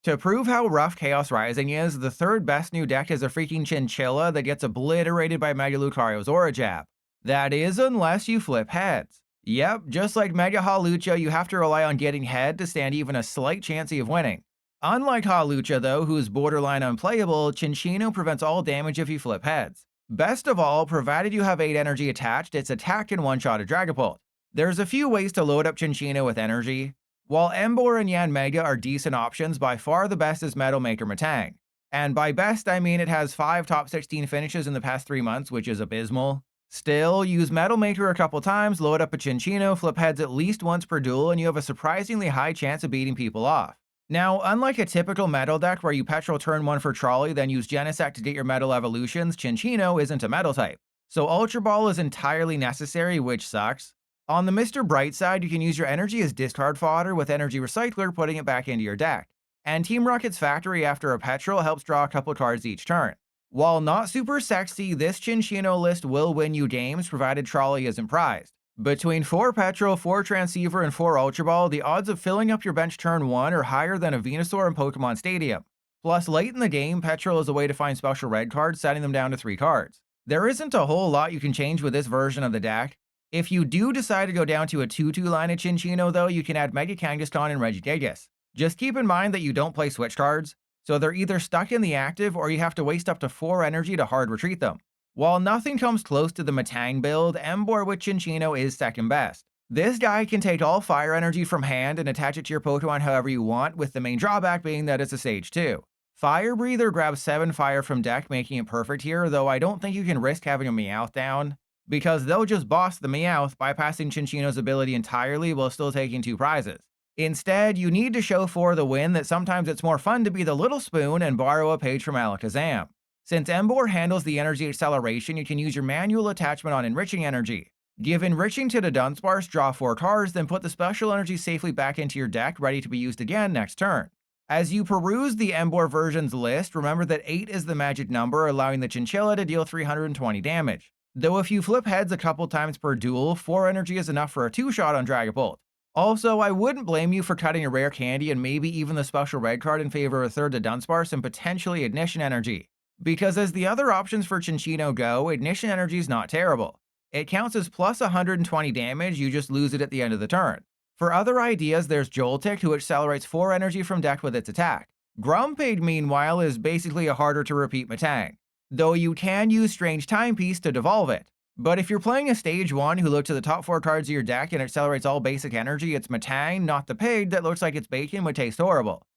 To prove how rough Chaos Rising is, the third best new deck is a freaking Chinchilla that gets obliterated by Mega Lucario's Aura Jab. That is, unless you flip heads. Yep, just like Mega Hawlucha, you have to rely on getting head to stand even a slight chance of winning. Unlike Hawlucha though, who's borderline unplayable, Cinccino prevents all damage if you flip heads. Best of all, provided you have 8 energy attached, its attack can one-shot a Dragapult. There's a few ways to load up Cinccino with energy. While Emboar and Yanmega are decent options, by far the best is Metal Maker Metang. And by best, I mean it has 5 top 16 finishes in the past 3 months, which is abysmal. Still, use Metal Maker a couple times, load up a Cinccino, flip heads at least once per duel, and you have a surprisingly high chance of beating people off. Now, unlike a typical Metal deck where you Petrol turn 1 for Trolley, then use Genesect to get your Metal evolutions, Cinccino isn't a Metal type. So Ultra Ball is entirely necessary, which sucks. On the Mr. Bright side, you can use your energy as discard fodder with Energy Recycler, putting it back into your deck. And Team Rocket's Factory after a Petrol helps draw a couple cards each turn. While not super sexy, this Cinccino list will win you games provided Trolley isn't prized. Between 4 Petrol, 4 Transceiver, and 4 Ultra Ball, the odds of filling up your bench turn 1 are higher than a Venusaur in Pokemon Stadium. Plus, late in the game, Petrol is a way to find special red cards, setting them down to 3 cards. There isn't a whole lot you can change with this version of the deck. If you do decide to go down to a 2-2 line of Cinccino though, you can add Mega Kangaskhan and Regigigas. Just keep in mind that you don't play switch cards, so they're either stuck in the active or you have to waste up to 4 energy to hard retreat them. While nothing comes close to the Metang build, Emboar with Cinccino is second best. This guy can take all fire energy from hand and attach it to your Pokemon however you want, with the main drawback being that it's a stage 2. Fire Breather grabs 7 fire from deck, making it perfect here, though I don't think you can risk having a Meowth down, because they'll just boss the Meowth, bypassing Cinccino's ability entirely while still taking 2 prizes. Instead, you need to show for the win that sometimes it's more fun to be the little spoon and borrow a page from Alakazam. Since Emboar handles the energy acceleration, you can use your manual attachment on Enriching Energy. Give Enriching to the Dunsparce, draw 4 cards, then put the special energy safely back into your deck, ready to be used again next turn. As you peruse the Emboar version's list, remember that 8 is the magic number, allowing the Chinchilla to deal 320 damage. Though if you flip heads a couple times per duel, 4 energy is enough for a 2-shot on Dragapult. Also, I wouldn't blame you for cutting a rare candy and maybe even the special red card in favor of a third to Dunsparce and potentially Ignition Energy. Because as the other options for Cinccino go, Ignition Energy is not terrible. It counts as plus 120 damage, you just lose it at the end of the turn. For other ideas, there's Joltik, who accelerates 4 energy from deck with its attack. Grumpig, meanwhile, is basically a harder to repeat Metang, though you can use Strange Timepiece to devolve it. But if you're playing a Stage 1 who looks at the top 4 cards of your deck and accelerates all basic energy, it's Metang, not the pig that looks like its bacon would taste horrible.